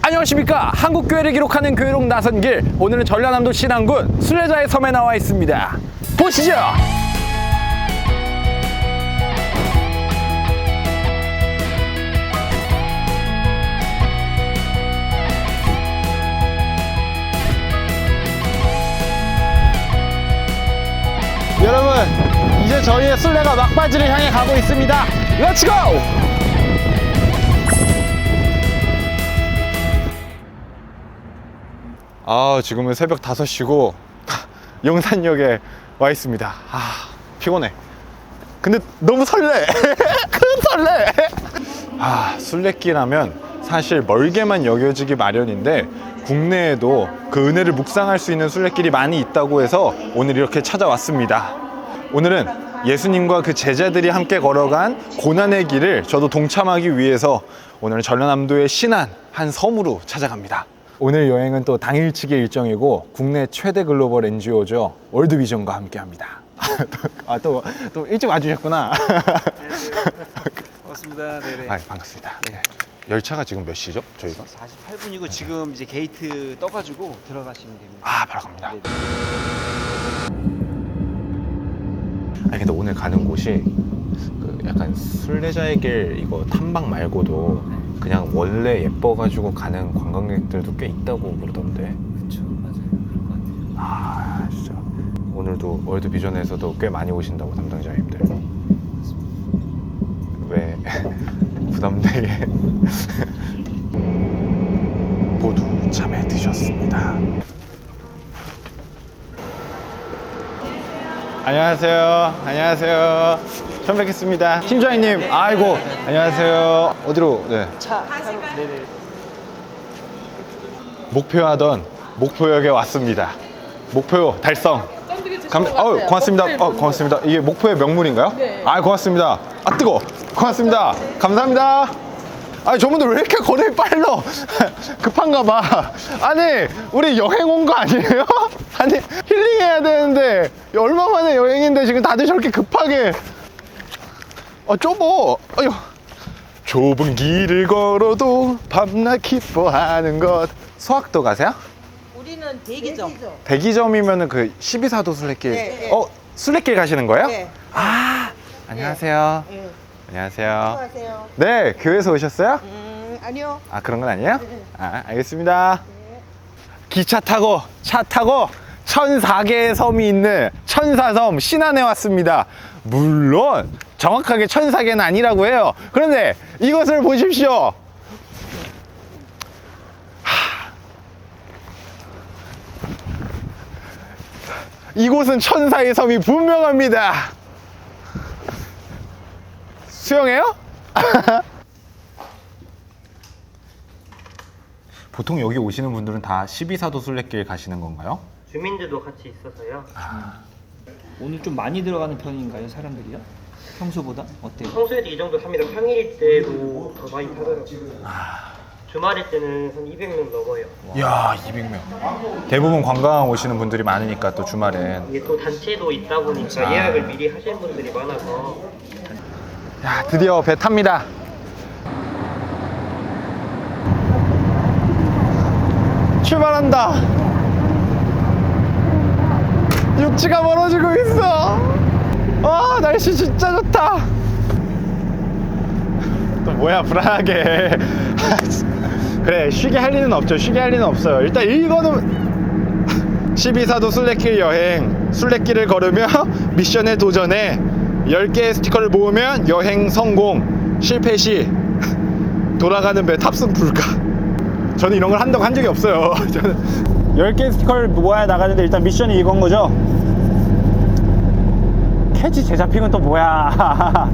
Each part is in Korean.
안녕하십니까. 한국교회를 기록하는 교회록 나선길. 오늘은 전라남도 신안군 순례자의 섬에 나와 있습니다. 보시죠. 여러분, 이제 저희의 순례가 막바지를 향해 가고 있습니다. 렛츠고! 지금은 새벽 5시고 영산역에 와 있습니다. 피곤해. 근데 너무 설레. 큰 설레. 순례길 하면 사실 멀게만 여겨지기 마련인데 국내에도 그 은혜를 묵상할 수 있는 순례길이 많이 있다고 해서 오늘 이렇게 찾아왔습니다. 오늘은 예수님과 그 제자들이 함께 걸어간 고난의 길을 저도 동참하기 위해서 오늘은 전라남도의 신안 한 섬으로 찾아갑니다. 오늘 여행은 또 당일치기 일정이고 국내 최대 글로벌 NGO죠. 월드비전과 함께 합니다. 또 일찍 와주셨구나. 반갑습니다. 네네. 반갑습니다. 네. 열차가 지금 몇 시죠? 저희가? 48분이고 지금 이제 게이트 떠가지고 들어가시면 됩니다. 바로 갑니다. 네네. 근데 오늘 가는 곳이 그 약간 순례자의 길 이거 탐방 말고도 그냥 원래 예뻐가지고 가는 관광객들도 꽤 있다고 그러던데. 그렇죠, 맞아요. 그럴 것 같아요. 진짜 오늘도 월드비전에서도 꽤 많이 오신다고 담당자님들. 왜 부담되게 모두 잠에 드셨습니다. 안녕하세요. 안녕하세요. 처음 뵙겠습니다. 팀장님, 아이고, 안녕하세요. 어디로? 네. 네네. 목표하던 목표역에 왔습니다. 목표 달성. 고맙습니다. 고맙습니다. 이게 목표의 명물인가요? 네. 고맙습니다. 뜨거. 고맙습니다. 감사합니다. 저분들 왜 이렇게 걸음이 빨라? 급한가 봐. 우리 여행 온 거 아니에요? 힐링해야 되는데 얼마 만에 여행인데 지금 다들 저렇게 급하게. 좁어. 좁은 길을 걸어도 밤낮 기뻐하는 것. 소학도 가세요? 우리는 대기점. 대기점이면은 그 12사도 순례길. 네. 순례길 가시는 거예요? 네. 안녕하세요. 네. 안녕하세요. 안녕하세요. 네, 교회에서 오셨어요? 아니요. 그런 건 아니에요? 알겠습니다. 기차 타고, 차 타고 1004개의 섬이 있는 천사섬 신안에 왔습니다. 물론 정확하게 1004개는 아니라고 해요. 그런데 이것을 보십시오. 이곳은 천사의 섬이 분명합니다. 수영해요? 보통 여기 오시는 분들은 다 12사도 순례길 가시는 건가요? 주민들도 같이 있어서요. 오늘 좀 많이 들어가는 편인가요, 사람들이요? 평소보다? 어때요? 평소에도 이 정도 탑니다. 평일일 때도 더 많이 타더라고요. 주말일 때는 한 200명 넘어요. 이야, 200명. 대부분 관광 오시는 분들이 많으니까 또 주말엔. 이게 또 단체도 있다 보니까 예약을 미리 하시는 분들이 많아서. 드디어 배 탑니다. 출발한다. 육지가 멀어지고 있어. 날씨 진짜 좋다. 또 뭐야, 불안하게. 그래, 쉬게 할 리는 없죠. 쉬게 할 리는 없어요. 일단 이거는 12사도 순례길 여행. 순례길을 걸으며 미션에 도전해 10개의 스티커를 모으면 여행 성공. 실패 시 돌아가는 배 탑승 불가. 저는 이런 걸 한다고 한 적이 없어요. 저는 10개의 스티커를 모아야 나가는데 일단 미션이 이건 거죠. 캐치 제자핑은 또 뭐야.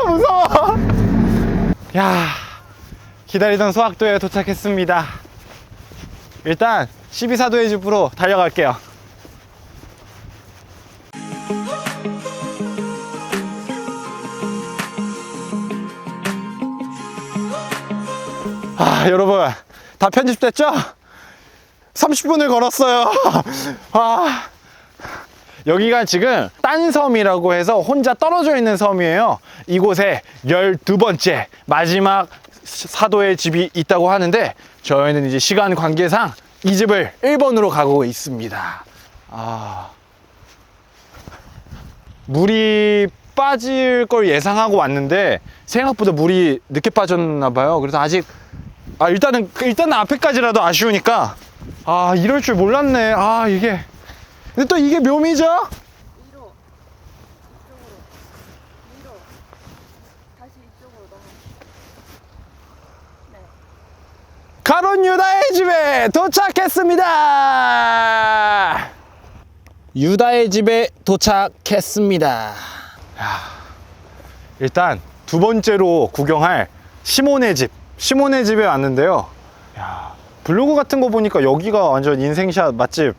무서워. 기다리던 소학도에 도착했습니다. 일단 12사도의 집으로 달려갈게요. 아, 여러분 다 편집됐죠? 30분을 걸었어요. 아, 여기가 지금 딴 섬이라고 해서 혼자 떨어져 있는 섬이에요. 이곳에 12번째 마지막 사도의 집이 있다고 하는데 저희는 이제 시간 관계상 이 집을 1번으로 가고 있습니다. 아, 물이 빠질 걸 예상하고 왔는데 생각보다 물이 늦게 빠졌나 봐요. 그래서 아직 일단은 앞에까지라도 아쉬우니까 이럴 줄 몰랐네. 이게 근데 또 이게 묘미죠? 위로, 이쪽으로, 위로, 다시 이쪽으로 넘어. 네. 가론 유다의 집에 도착했습니다. 유다의 집에 도착했습니다. 일단 두 번째로 구경할 시몬의 집에 왔는데요. 블로그 같은 거 보니까 여기가 완전 인생샷 맛집,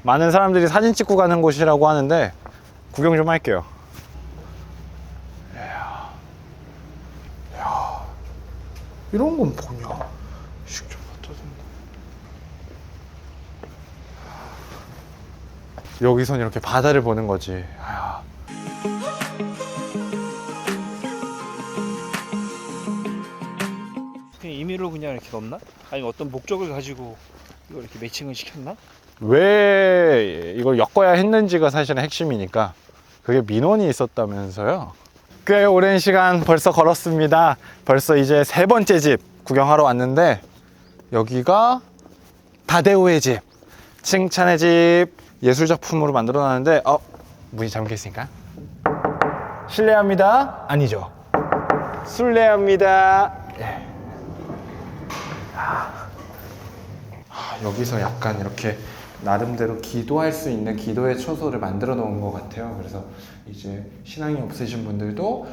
많은 사람들이 사진 찍고 가는 곳이라고 하는데 구경 좀 할게요. 이런 건 뭐냐? 식좀 갖다 준다. 여기선 이렇게 바다를 보는 거지. 그냥 임의로 그냥 이렇게 넣나? 아니 어떤 목적을 가지고 이걸 이렇게 매칭을 시켰나? 왜 이걸 엮어야 했는지가 사실은 핵심이니까. 그게 민원이 있었다면서요. 꽤 오랜 시간 벌써 걸었습니다. 벌써 이제 세 번째 집 구경하러 왔는데 여기가 다데오의 집, 칭찬의 집, 예술작품으로 만들어놨는데 문이 잠겨 있으니까 실례합니다. 아니죠, 술래합니다. 여기서 약간 이렇게 나름대로 기도할 수 있는 기도의 처소를 만들어 놓은 것 같아요. 그래서 이제 신앙이 없으신 분들도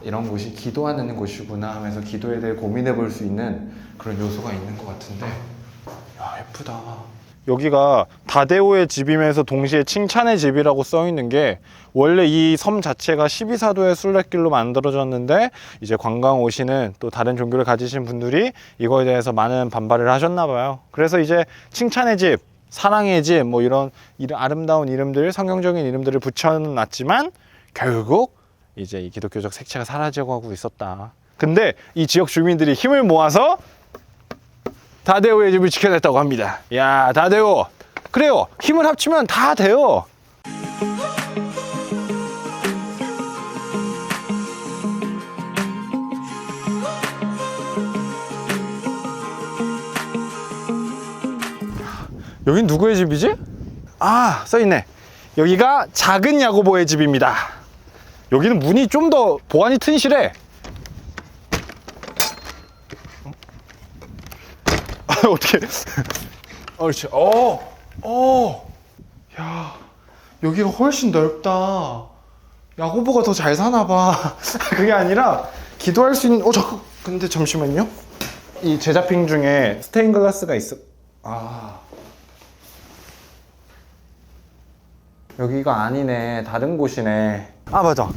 이런 곳이 기도하는 곳이구나 하면서 기도에 대해 고민해 볼 수 있는 그런 요소가 있는 것 같은데, 예쁘다. 여기가 다데오의 집이면서 동시에 칭찬의 집이라고 써 있는 게, 원래 이 섬 자체가 12사도의 순례길로 만들어졌는데 이제 관광 오시는 또 다른 종교를 가지신 분들이 이거에 대해서 많은 반발을 하셨나 봐요. 그래서 이제 칭찬의 집, 사랑의 집, 뭐 이런 아름다운 이름들, 성경적인 이름들을 붙여놨지만 결국 이제 이 기독교적 색채가 사라져가고 있었다. 근데 이 지역 주민들이 힘을 모아서 다데오의 집을 지켜냈다고 합니다. 야, 다데오, 그래요, 힘을 합치면 다 돼요. 여긴 누구의 집이지? 써있네. 여기가 작은 야고보의 집입니다. 여기는 문이 좀 더 보안이 튼실해. 어떻게? 그렇지. 야, 여기가 훨씬 넓다. 야고보가 더 잘 사나 봐. 그게 아니라 기도할 수 있는. 근데 잠시만요. 이 제자핑 중에 스테인글라스가 있어. 여기가 아니네. 다른 곳이네. 맞아.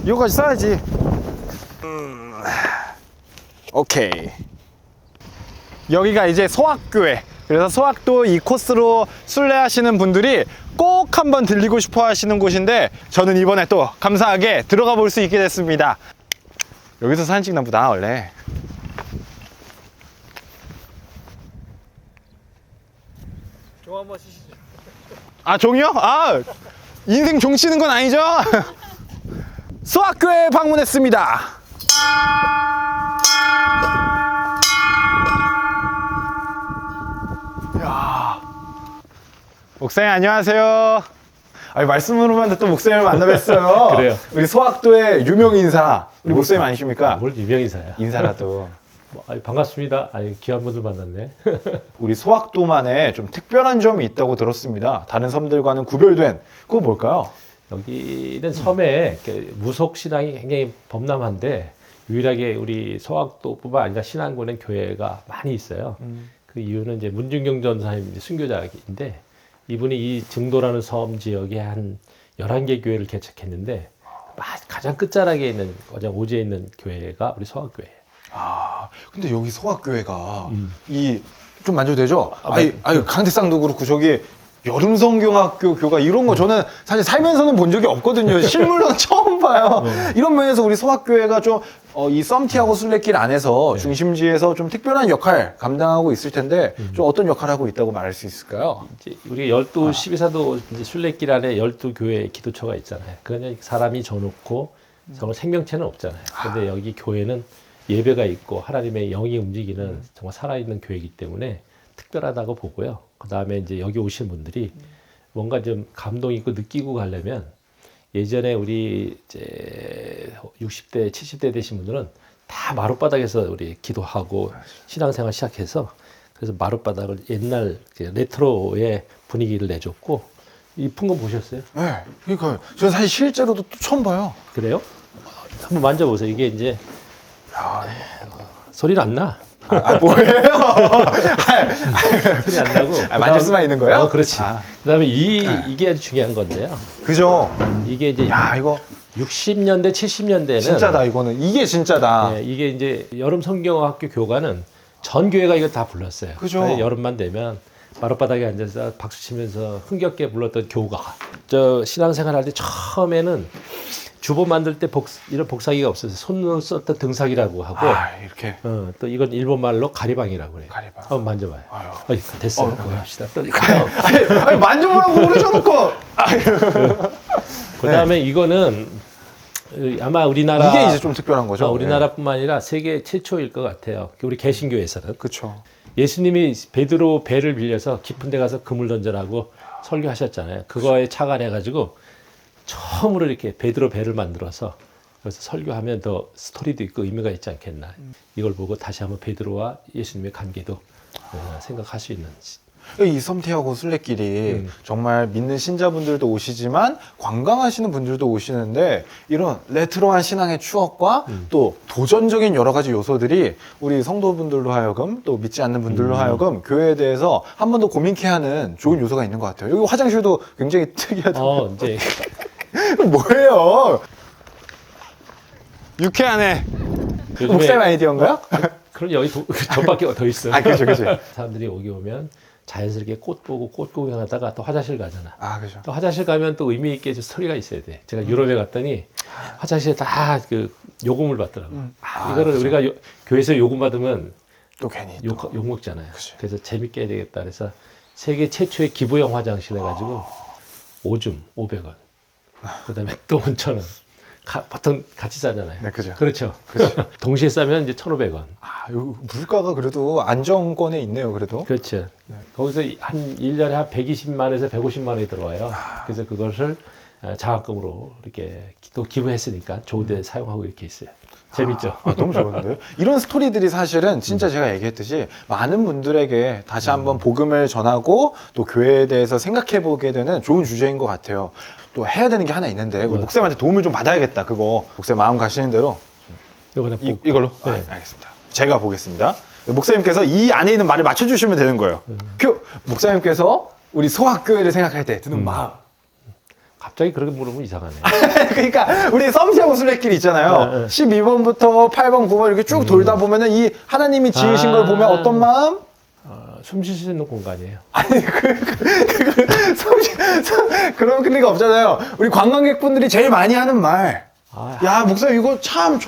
이거까지 써야지. 오케이. 여기가 이제 소학교회. 그래서 소학도 이 코스로 순례하시는 분들이 꼭 한번 들리고 싶어 하시는 곳인데, 저는 이번에 또 감사하게 들어가 볼 수 있게 됐습니다. 여기서 사진 찍나 보다 원래. 종 한번 치시죠. 종이요? 인생 종 치는 건 아니죠? 소학교에 방문했습니다. 목사님 안녕하세요. 말씀으로만 또 목사님을 만나뵀어요. 그래요. 우리 소학도의 유명 인사, 우리 목사님 아니십니까? 뭘 유명 인사야. 인사라도. 반갑습니다. 귀한 분들 만났네. 우리 소학도만의 좀 특별한 점이 있다고 들었습니다. 다른 섬들과는 구별된. 그거 뭘까요? 여기는 섬에 무속 신앙이 굉장히 범람한데, 유일하게 우리 소학도뿐만 아니라 신안군엔 교회가 많이 있어요. 그 이유는 이제 문중경 전사님 순교자인데, 이분이 이 증도라는 섬 지역에 한 11개 교회를 개척했는데, 가장 끝자락에 있는, 가장 오지에 있는 교회가 우리 소학교회예요. 근데 여기 소학교회가 이 좀 만져도 되죠? 아니 강대상도 그렇고 저기 여름성경학교 교가 이런 거 저는 사실 살면서는 본 적이 없거든요. 실물로는 처음 봐요. 이런 면에서 우리 소학교회가 좀 이 썸티하고 순례길 안에서 중심지에서 좀 특별한 역할 감당하고 있을 텐데 좀 어떤 역할을 하고 있다고 말할 수 있을까요? 이제 우리가 12사도 이제 순례길 안에 12교회 기도처가 있잖아요. 그냥 사람이 줘놓고 정말 생명체는 없잖아요. 근데 여기 교회는 예배가 있고 하나님의 영이 움직이는 정말 살아있는 교회이기 때문에 특별하다고 보고요. 그 다음에 이제 여기 오신 분들이 뭔가 좀 감동 있고 느끼고 가려면 예전에 우리 이제 60대, 70대 되신 분들은 다 마룻바닥에서 우리 기도하고 신앙생활 시작해서 그래서 마룻바닥을 옛날 레트로의 분위기를 내줬고 이쁜 거 보셨어요? 네, 그러니까 저는 사실 실제로도 또 처음 봐요. 그래요? 한번 만져보세요. 이게 이제 소리는 안 나. 뭐예요? 소리 안 나고. 만질 수만 있는 거예요? 그렇지. 그다음에 이게 아주 중요한 건데요. 그죠? 이게 이제 야, 이거 60년대, 70년대는 진짜다, 이거는. 이게 진짜다. 네, 이게 이제 여름 성경학교 교관은 전 교회가 이거 다 불렀어요. 그죠. 그래서 여름만 되면 마룻바닥에 앉아서 박수 치면서 흥겹게 불렀던 교가. 저 신앙생활 할 때 처음에는 주보 만들 때 이런 복사기가 없어서 손으로 썼던 등사기라고 하고 이렇게. 또 이건 일본 말로 가리방이라고 그래요. 가리방. 한번 만져봐요. 아유. 됐어요. 그거 합시다. 아니, 만져보라고 그러셔놓고. 그다음에 이거는 아마 우리나라 이게 이제 좀 특별한 거죠? 우리나라뿐만 아니라 세계 최초일 것 같아요. 우리 개신교에서는. 그렇죠. 예수님이 베드로 배를 빌려서 깊은 데 가서 그물 던져라고 설교하셨잖아요. 그거에 착안해가지고 처음으로 이렇게 베드로 배를 만들어서 그래서 설교하면 더 스토리도 있고 의미가 있지 않겠나. 이걸 보고 다시 한번 베드로와 예수님의 관계도 생각할 수 있는. 이 썸티하고 순례길이 정말 믿는 신자분들도 오시지만 관광하시는 분들도 오시는데 이런 레트로한 신앙의 추억과 또 도전적인 여러 가지 요소들이 우리 성도분들로 하여금 또 믿지 않는 분들로 하여금 교회에 대해서 한 번 더 고민케 하는 좋은 요소가 있는 것 같아요. 여기 화장실도 굉장히 특이하다. 이제 뭐예요? 유쾌하네. 목사님 아이디어인가요? 그럼 여기 저밖에 더 있어요. 그렇죠. 사람들이 여기 오면 자연스럽게 꽃 보고 꽃 구경하다가 또 화장실 가잖아. 그죠. 또 화장실 가면 또 의미 있게 좀 스토리가 있어야 돼. 제가 유럽에 갔더니 화장실에 다 그 요금을 받더라고. 이거를 그죠. 우리가 교회에서 요금 받으면 또 괜히 욕 먹잖아요. 그치. 그래서 재밌게 해야 되겠다. 그래서 세계 최초의 기부형 화장실 해가지고 오줌 500원. 그다음에 또 온천은 보통 같이 싸잖아요. 네, 그죠. 그렇죠. 동시에 싸면 이제 1,500원. 요 물가가 그래도 안정권에 있네요, 그래도. 그렇죠. 거기서 한 1년에 한 120만에서 150만 원이 들어와요. 그래서 그것을 장학금으로 이렇게 또 기부했으니까 좋은 데 사용하고 이렇게 있어요. 재밌죠? 너무 좋은데요? 이런 스토리들이 사실은 진짜 제가 얘기했듯이 많은 분들에게 다시 한번 복음을 전하고 또 교회에 대해서 생각해 보게 되는 좋은 주제인 것 같아요. 또 해야 되는 게 하나 있는데 우리 목사님한테 도움을 좀 받아야겠다. 그거 목사님 마음 가시는 대로 이거는 이걸로? 네. 알겠습니다. 제가 보겠습니다. 목사님께서 이 안에 있는 말을 맞춰주시면 되는 거예요. 목사님께서 우리 소학교회를 생각할 때 드는 마음. 갑자기 그렇게 물으면 이상하네. 그러니까 우리 썸티하고 순례길 있잖아요. 12번부터 8번, 9번 이렇게 쭉 돌다 보면은 이 하나님이 지으신 걸 보면 어떤 마음? 숨 쉴 수 있는 공간이에요. 아니 그런 리가 없잖아요. 우리 관광객분들이 제일 많이 하는 말. 야 목사님 이거 참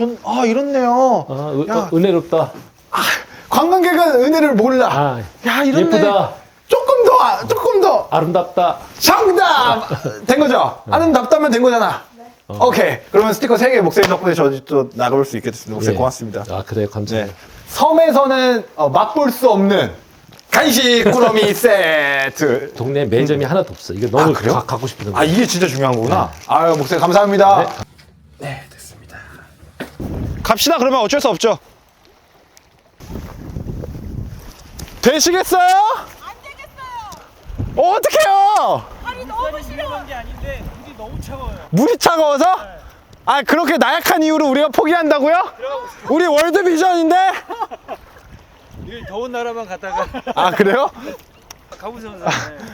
이렇네요. 야, 은혜롭다. 관광객은 은혜를 몰라. 야 이렇네. 예쁘다. 조금 더 아름답다. 정답 된 거죠? 아름답다면 된 거잖아. 오케이. 그러면 스티커 3개 목사님 덕분에 또 나가볼 수 있게 됐습니다. 목사님 고맙습니다. 그래요. 감사합니다. 섬에서는 맛볼 수 없는 간식 꾸러미 세트. 동네 매점이 하나도 없어. 이거 너무 그래요? 갖고 싶은 이게 진짜 중요한 거구나. 아유, 목사님 감사합니다. 네, 됐습니다. 갑시다. 그러면 어쩔 수 없죠. 되시겠어요? 안 되겠어요. 어떡해요? 발이 너무 시려워. 게 아닌데 물이 너무 차가워요. 물이 차가워서? 그렇게 나약한 이유로 우리가 포기한다고요? 우리 월드비전인데? 이거 더운 나라만 갔다가 그래요? 가보세요.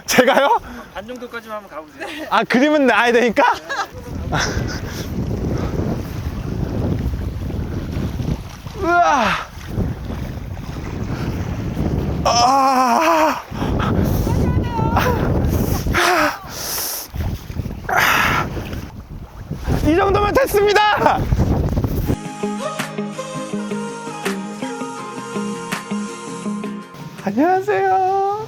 제가요? 반 정도까지만 한번 가보세요. 그림은 나야 되니까? 우와. 이 정도면 됐습니다. 안녕하세요.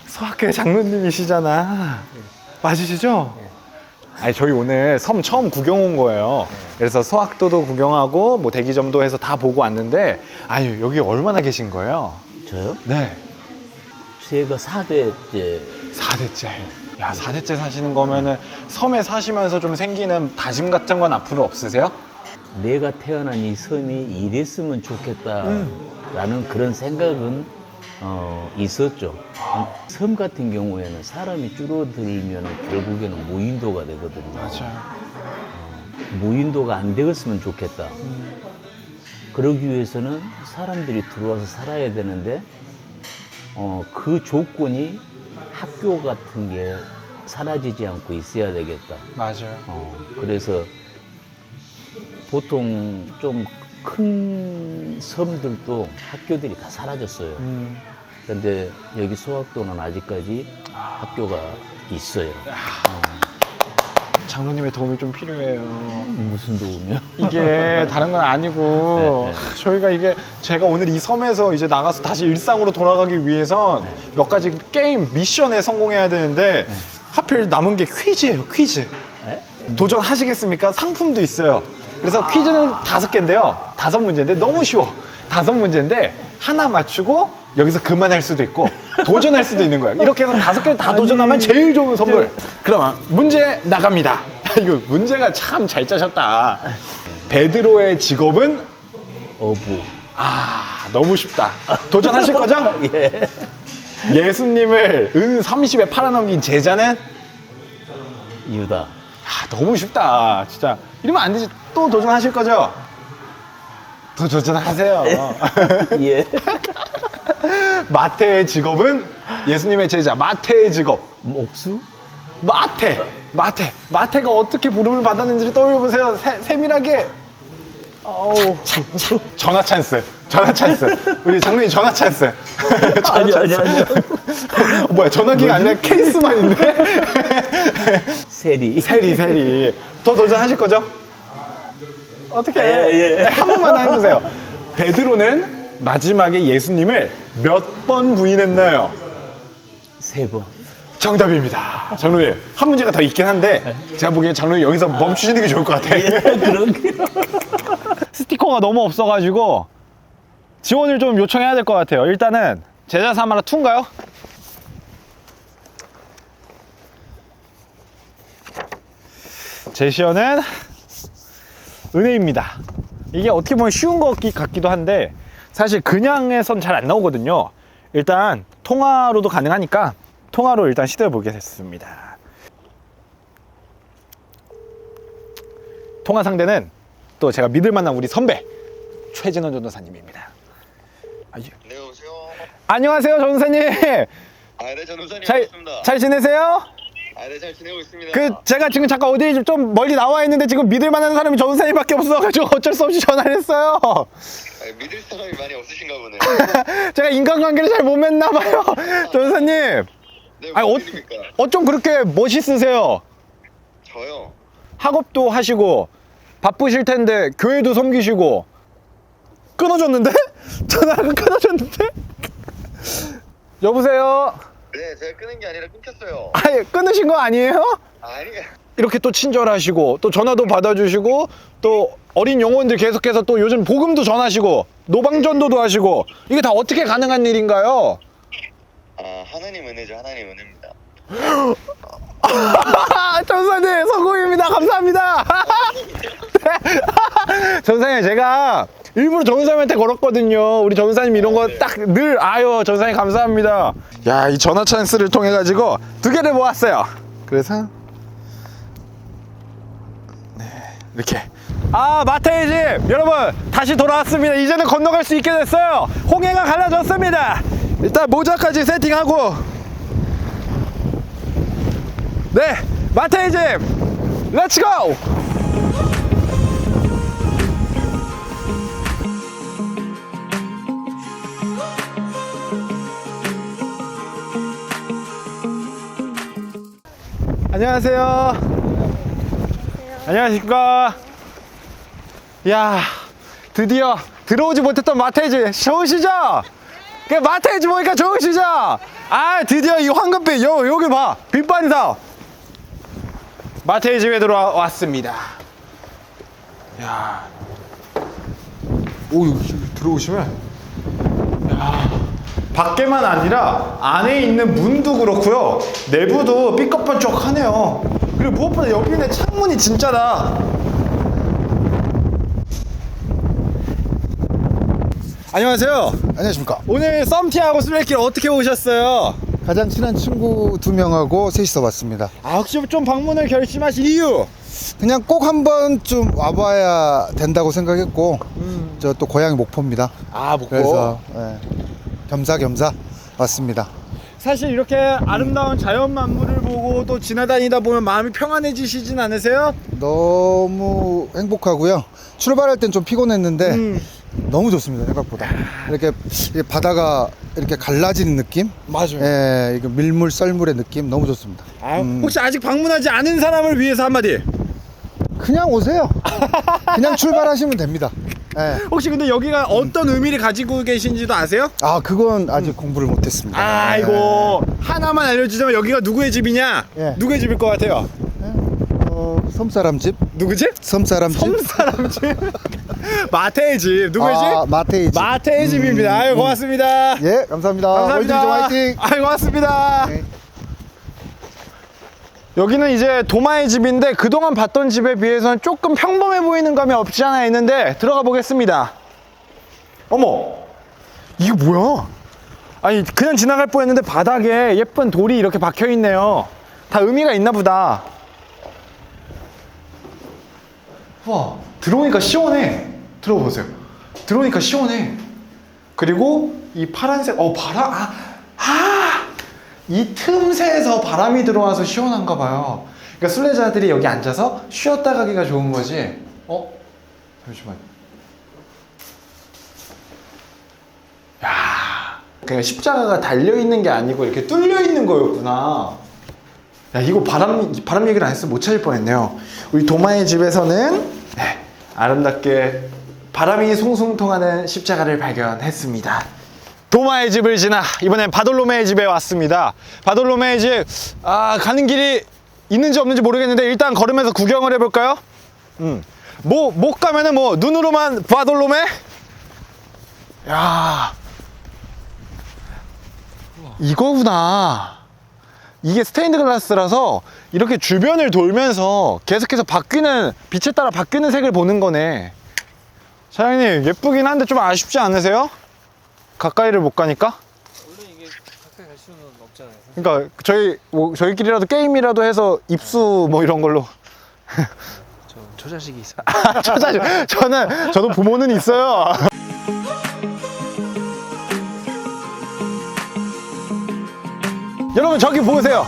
소학교의 장로님이시잖아. 맞으시죠? 아니 저희 오늘 섬 처음 구경 온 거예요. 그래서 소학도도 구경하고 뭐 대기점도 해서 다 보고 왔는데 아니 여기 얼마나 계신 거예요? 저요? 네. 제가 4대째 4대째. 야 4대째 사시는 거면은 섬에 사시면서 좀 생기는 다짐 같은 건 앞으로 없으세요? 내가 태어난 이 섬이 이랬으면 좋겠다라는 그런 생각은 있었죠. 섬 같은 경우에는 사람이 줄어들면 결국에는 무인도가 되거든요. 맞아요. 무인도가 안 되었으면 좋겠다. 그러기 위해서는 사람들이 들어와서 살아야 되는데 그 조건이 학교 같은 게 사라지지 않고 있어야 되겠다. 맞아요. 그래서 보통 좀 큰 섬들도 학교들이 다 사라졌어요. 그런데 여기 소학도는 아직까지 학교가 있어요. 장로님의 도움이 좀 필요해요. 무슨 도움이요? 이게 다른 건 아니고 네. 저희가 이게 제가 오늘 이 섬에서 이제 나가서 다시 일상으로 돌아가기 위해선 몇 가지 게임 미션에 성공해야 되는데 하필 남은 게 퀴즈예요. 퀴즈. 네? 도전하시겠습니까? 상품도 있어요. 그래서 퀴즈는 5개인데요. 5문제인데 너무 쉬워. 5문제인데 하나 맞추고 여기서 그만할 수도 있고 도전할 수도 있는 거예요. 이렇게 해서 5개 다 도전하면 제일 좋은 선물. 그럼 문제 나갑니다. 이거 문제가 참 잘 짜셨다. 베드로의 직업은? 어부. 아, 너무 쉽다. 도전하실 거죠? 예. 예수님을 은 30에 팔아넘긴 제자는? 유다. 아, 너무 쉽다. 진짜. 이러면 안 되지. 또 도전하실 거죠? 또 도전하세요. 예. 마태의 직업은? 예수님의 제자. 마태의 직업. 목수? 마태가 어떻게 부름을 받았는지를 떠올려보세요. 세밀하게. 전화 찬스. 우리 장로님 전화 찬스. 아니요. 뭐야, 전화기가 아니라 케이스만 있네? 세리. 더 도전하실 거죠? 어떻게? 예. 한 번만 해주세요. 베드로는 마지막에 예수님을 몇 번 부인했나요? 3번. 정답입니다. 장로님, 한 문제가 더 있긴 한데 제가 보기엔 장로님 여기서 멈추시는 게 좋을 것 같아요. 그런게요. 스티커가 너무 없어가지고 지원을 좀 요청해야 될 것 같아요. 일단은 제자 삼아라 2인가요? 제시어는 은혜입니다. 이게 어떻게 보면 쉬운 것 같기도 한데 사실 그냥에선 잘 안 나오거든요. 일단 통화로도 가능하니까 통화로 일단 시도해 보겠습니다. 통화 상대는 또 제가 믿을 만한 우리 선배 최진원 전도사님입니다. 네, 오세요. 안녕하세요, 전도사님. 네, 전도사님 반갑습니다. 잘 지내세요? 네, 잘 지내고 있습니다. 제가 지금 잠깐 어디 좀 멀리 나와 있는데 지금 믿을 만한 사람이 전도사님밖에 없어가지고 어쩔 수 없이 전화를 했어요. 믿을 사람이 많이 없으신가 보네요. 제가 인간관계를 잘 못 맺나 봐요. 전도사님. 네, 무슨 일입니까? 어쩜 그렇게 멋있으세요? 저요. 학업도 하시고 바쁘실 텐데 교회도 섬기시고. 끊어졌는데? 전화가 끊어졌는데? 여보세요? 네, 제가 끄는 게 아니라 끊겼어요. 아예 끊으신 거 아니에요? 아니, 이렇게 또 친절하시고 또 전화도 받아주시고 또 어린 영혼들 계속해서 또 요즘 복음도 전하시고 노방전도도 하시고 이게 다 어떻게 가능한 일인가요? 하나님 은혜죠. 하나님 은혜입니다. 전사님 성공입니다. 감사합니다. 전사님 제가 일부러 전사님한테 걸었거든요. 우리 전사님 이런 거 딱 늘 아유 전사님 감사합니다. 야, 이 전화 찬스를 통해 가지고 2개를 모았어요. 그래서 네 이렇게 마태의 집 여러분 다시 돌아왔습니다. 이제는 건너갈 수 있게 됐어요. 홍해가 갈라졌습니다. 일단 모자까지 세팅하고 네 마태의 집 렛츠고. 안녕하세요. 안녕하십니까. 야, 드디어 들어오지 못했던 마테이지 좋으시죠? 그 마테이지 보니까 좋으시죠? 아, 드디어 이 황금빛 여기 봐. 빛반사. 마테이 집에 들어왔습니다. 야, 오, 여기 들어오시면, 야, 밖에만 아니라 안에 있는 문도 그렇고요, 내부도 삐걱번쩍하네요. 그리고 무엇보다 여기 있는 창문이 진짜다. 안녕하세요. 안녕하십니까. 오늘 썸티하고 술래길 어떻게 오셨어요? 가장 친한 친구 2명하고 셋이서 왔습니다. 아, 혹시 좀 방문을 결심하신 이유? 그냥 꼭 한 번쯤 와봐야 된다고 생각했고, 저 또 고향이 목포입니다. 아, 목포. 그래서 겸사겸사 왔습니다. 사실 이렇게 아름다운 자연 만물을 보고 또 지나다니다 보면 마음이 평안해지시진 않으세요? 너무 행복하고요. 출발할 땐 좀 피곤했는데 너무 좋습니다. 생각보다. 이렇게 바다가 이렇게 갈라지는 느낌? 맞아요. 예, 이거 밀물 썰물의 느낌 너무 좋습니다. 아, 혹시 아직 방문하지 않은 사람을 위해서 한마디. 그냥 오세요. 그냥 출발하시면 됩니다. 예. 혹시 근데 여기가 어떤 의미를 가지고 계신지도 아세요? 아, 그건 아직 공부를 못했습니다. 아이고, 하나만 알려주자면 여기가 누구의 집이냐? 예. 누구의 집일 것 같아요? 섬사람 집? 누구지? 섬사람 집? 섬사람 집. 마태의 집. 누구의 집? 마태의 집. 마태의 집입니다. 아유, 고맙습니다. 예, 감사합니다. 감사합니다. 월드비전 화이팅! 아유, 고맙습니다. 네. 여기는 이제 도마의 집인데 그동안 봤던 집에 비해서는 조금 평범해 보이는 감이 없지 않아 있는데 들어가 보겠습니다. 어머, 이거 뭐야? 아니, 그냥 지나갈 뻔했는데 바닥에 예쁜 돌이 이렇게 박혀 있네요. 다 의미가 있나 보다. 와, 들어오니까 시원해. 들어보세요. 들어오니까 시원해. 그리고 이 파란색, 바람, 이 틈새에서 바람이 들어와서 시원한가 봐요. 그러니까 순례자들이 여기 앉아서 쉬었다 가기가 좋은 거지. 잠시만. 야, 그냥 십자가가 달려 있는 게 아니고 이렇게 뚫려 있는 거였구나. 야, 이거 바람 얘기를 안 했으면 못 찾을 뻔했네요. 우리 도마의 집에서는 아름답게 바람이 송송 통하는 십자가를 발견했습니다. 도마의 집을 지나 이번엔 바돌로메의 집에 왔습니다. 바돌로메의 집, 가는 길이 있는지 없는지 모르겠는데 일단 걸으면서 구경을 해볼까요? 못 가면은 눈으로만 바돌로메? 야, 이거구나. 이게 스테인드 글라스라서 이렇게 주변을 돌면서 계속해서 빛에 따라 바뀌는 색을 보는 거네. 사장님, 예쁘긴 한데 좀 아쉽지 않으세요? 가까이를 못 가니까? 원래 이게 가까이 갈 수는 없잖아요. 그러니까 저희끼리라도 게임이라도 해서 입수 이런 걸로. 저 자식이 있어. 저도 부모는 있어요. 여러분, 저기 보세요.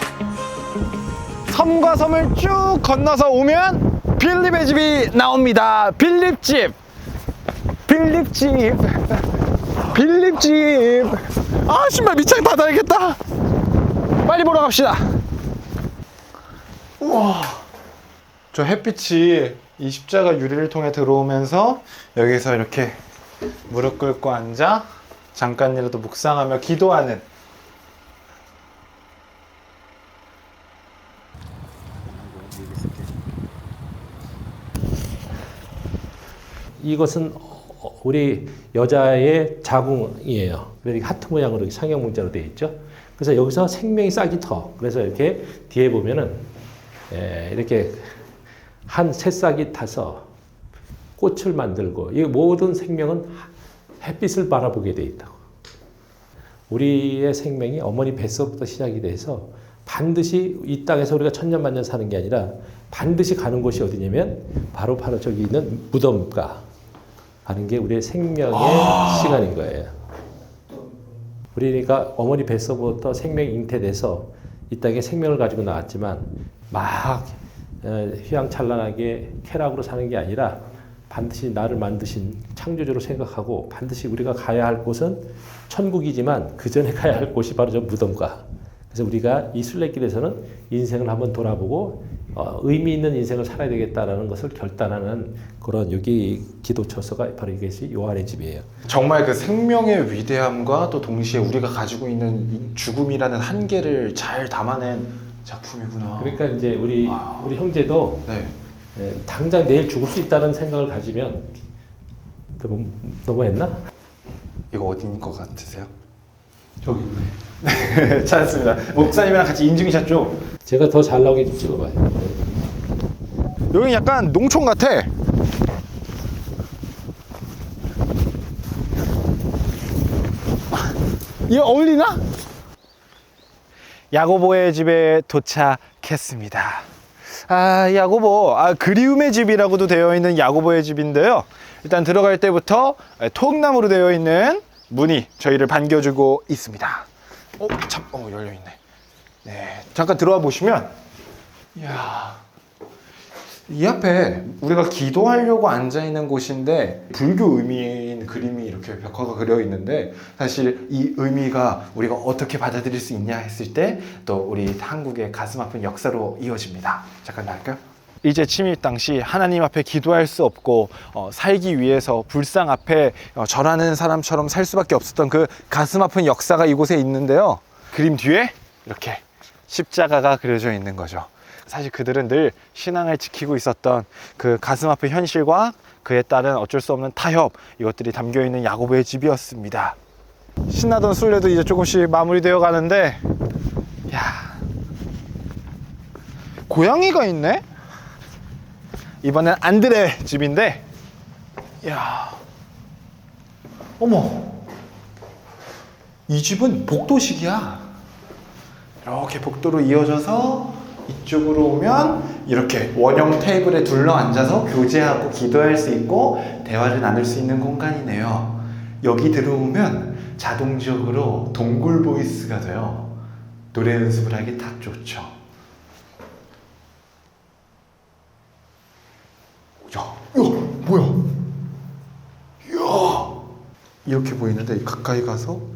섬과 섬을 쭉 건너서 오면 빌립의 집이 나옵니다. 빌립집. 아, 신발 밑창 닫아야겠다. 빨리 보러 갑시다. 우와, 저 햇빛이 이 십자가 유리를 통해 들어오면서 여기서 이렇게 무릎 꿇고 앉아 잠깐이라도 묵상하며 기도하는. 이것은 우리 여자의 자궁이에요. 그래서 하트 모양으로 상형 문자로 되어 있죠. 그래서 여기서 생명이 싹이 터. 그래서 이렇게 뒤에 보면은 이렇게 한 새싹이 타서 꽃을 만들고, 이 모든 생명은 햇빛을 바라보게 되어 있다고. 우리의 생명이 어머니 뱃속부터 시작이 돼서 반드시 이 땅에서 우리가 천년만년 사는 게 아니라 반드시 가는 곳이 어디냐면 바로 저기 있는 무덤가 가는 게 우리의 생명의 시간인 거예요. 우리가 어머니 뱃속부터 생명이 잉태돼서 이 땅에 생명을 가지고 나왔지만 막 휘황찬란하게 쾌락으로 사는 게 아니라 반드시 나를 만드신 창조주로 생각하고 반드시 우리가 가야 할 곳은 천국이지만 그 전에 가야 할 곳이 바로 저 무덤가. 그래서 우리가 이 순례길에서는 인생을 한번 돌아보고 의미 있는 인생을 살아야 되겠다라는 것을 결단하는 그런 여기 기도처서가 바로 이것이 요한의 집이에요. 정말 그 생명의 위대함과 또 동시에 우리가 가지고 있는 이 죽음이라는 한계를 잘 담아낸 작품이구나. 그러니까 이제 우리 형제도 네. 당장 내일 죽을 수 있다는 생각을 가지면 너무 했나? 이거 어딘 것 같으세요? 저기. 네, 찾았습니다. 목사님이랑 같이 인증샷 죠 제가 더 잘 나오게 좀 찍어봐요. 여기 약간 농촌 같아. 이거 어울리나? 야고보의 집에 도착했습니다. 야고보, 그리움의 집이라고도 되어 있는 야고보의 집인데요. 일단 들어갈 때부터 통나무로 되어 있는 문이 저희를 반겨주고 있습니다. 열려있네. 네, 잠깐 들어와 보시면, 이야, 이 앞에 우리가 기도하려고 앉아있는 곳인데 불교 의미인 그림이 이렇게 벽화가 그려 있는데, 사실 이 의미가 우리가 어떻게 받아들일 수 있냐 했을 때 또 우리 한국의 가슴 아픈 역사로 이어집니다. 잠깐 나갈까요? 일제 침입 당시 하나님 앞에 기도할 수 없고 살기 위해서 불상 앞에 절하는 사람처럼 살 수밖에 없었던 그 가슴 아픈 역사가 이곳에 있는데요. 그림 뒤에 이렇게 십자가가 그려져 있는 거죠. 사실 그들은 늘 신앙을 지키고 있었던 그 가슴 아픈 현실과 그에 따른 어쩔 수 없는 타협, 이것들이 담겨있는 야고보의 집이었습니다. 신나던 순례도 이제 조금씩 마무리되어 가는데, 야, 고양이가 있네? 이번엔 안드레 집인데, 야, 어머, 이 집은 복도식이야. 이렇게 복도로 이어져서 이쪽으로 오면 이렇게 원형 테이블에 둘러 앉아서 교제하고 기도할 수 있고 대화를 나눌 수 있는 공간이네요. 여기 들어오면 자동적으로 동굴 보이스가 돼요. 노래 연습을 하기 딱 좋죠. 야, 뭐야? 야, 이렇게 보이는데 가까이 가서,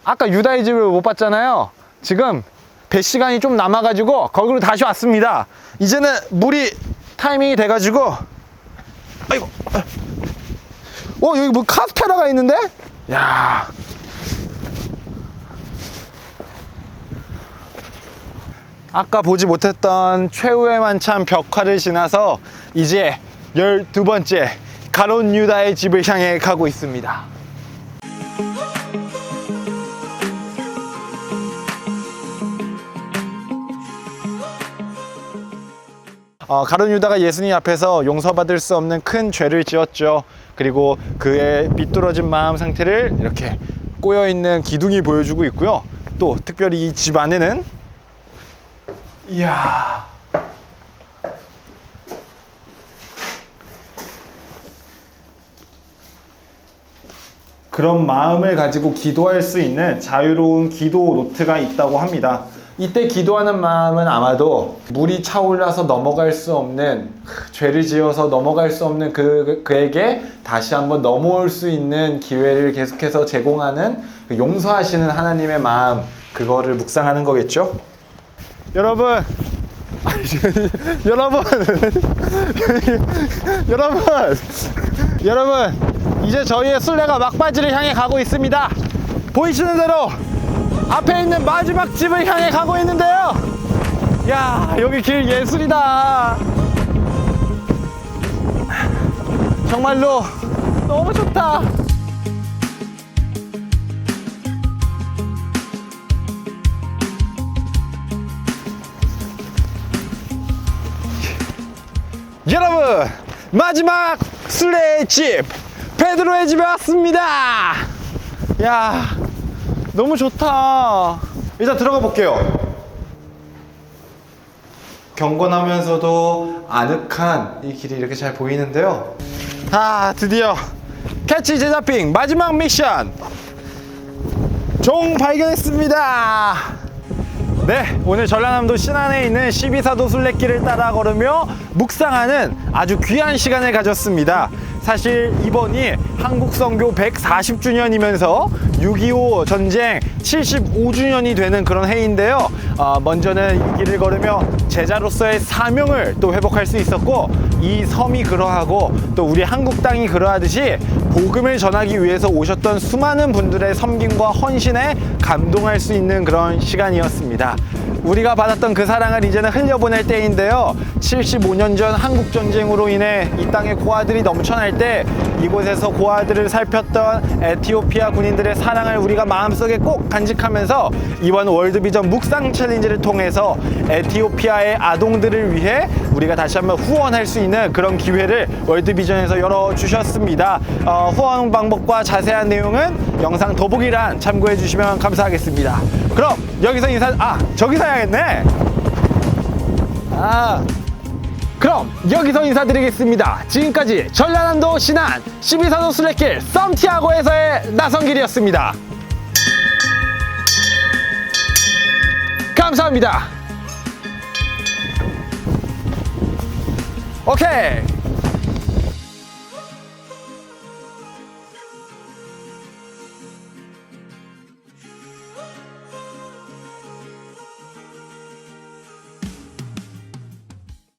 아까 유다의 집을 못 봤잖아요. 지금 배 시간이 좀 남아가지고 거기로 다시 왔습니다. 이제는 물이 타이밍이 돼가지고, 아이고, 여기 뭐 카스테라가 있는데? 야, 아까 보지 못했던 최후의 만찬 벽화를 지나서 이제 12번째 가론 유다의 집을 향해 가고 있습니다. 가룟 유다가 예수님 앞에서 용서받을 수 없는 큰 죄를 지었죠. 그리고 그의 비뚤어진 마음 상태를 이렇게 꼬여있는 기둥이 보여주고 있고요. 또 특별히 이 집 안에는, 이야, 그런 마음을 가지고 기도할 수 있는 자유로운 기도 노트가 있다고 합니다. 이때 기도하는 마음은 아마도 물이 차올라서 넘어갈 수 없는, 죄를 지어서 넘어갈 수 없는 그에게 다시 한번 넘어올 수 있는 기회를 계속해서 제공하는 용서하시는 하나님의 마음, 그거를 묵상하는 거겠죠? 여러분, 여러분, 이제 저희의 순례가 막바지를 향해 가고 있습니다. 보이시는 대로 앞에 있는 마지막 집을 향해 가고 있는데요. 야, 여기 길 예술이다. 정말로 너무 좋다. 여러분, 마지막 순례의 집 베드로의 집에 왔습니다. 야, 너무 좋다. 일단 들어가 볼게요. 경건하면서도 아늑한 이 길이 이렇게 잘 보이는데요. 드디어 캐치 제자핑 마지막 미션 종 발견했습니다. 네, 오늘 전라남도 신안에 있는 12사도 순례길을 따라 걸으며 묵상하는 아주 귀한 시간을 가졌습니다. 사실 이번이 한국 선교 140주년이면서 6.25 전쟁 75주년이 되는 그런 해인데요. 먼저는 이 길을 걸으며 제자로서의 사명을 또 회복할 수 있었고, 이 섬이 그러하고 또 우리 한국 땅이 그러하듯이 복음을 전하기 위해서 오셨던 수많은 분들의 섬김과 헌신에 감동할 수 있는 그런 시간이었습니다. 우리가 받았던 그 사랑을 이제는 흘려보낼 때인데요. 75년 전 한국전쟁으로 인해 이 땅에 고아들이 넘쳐날 때 이곳에서 고아들을 살폈던 에티오피아 군인들의 사랑을 우리가 마음속에 꼭 간직하면서 이번 월드비전 묵상 챌린지를 통해서 에티오피아의 아동들을 위해 우리가 다시 한번 후원할 수 있는 그런 기회를 월드비전에서 열어주셨습니다. 후원 방법과 자세한 내용은 영상 더보기란 참고해 주시면 감사하겠습니다. 그럼 여기서 저기서 해야겠네. 그럼 여기서 인사드리겠습니다. 지금까지 전라남도 신안 12사도 순례길 썸티아고에서의 나성길이었습니다. 감사합니다. 오케이.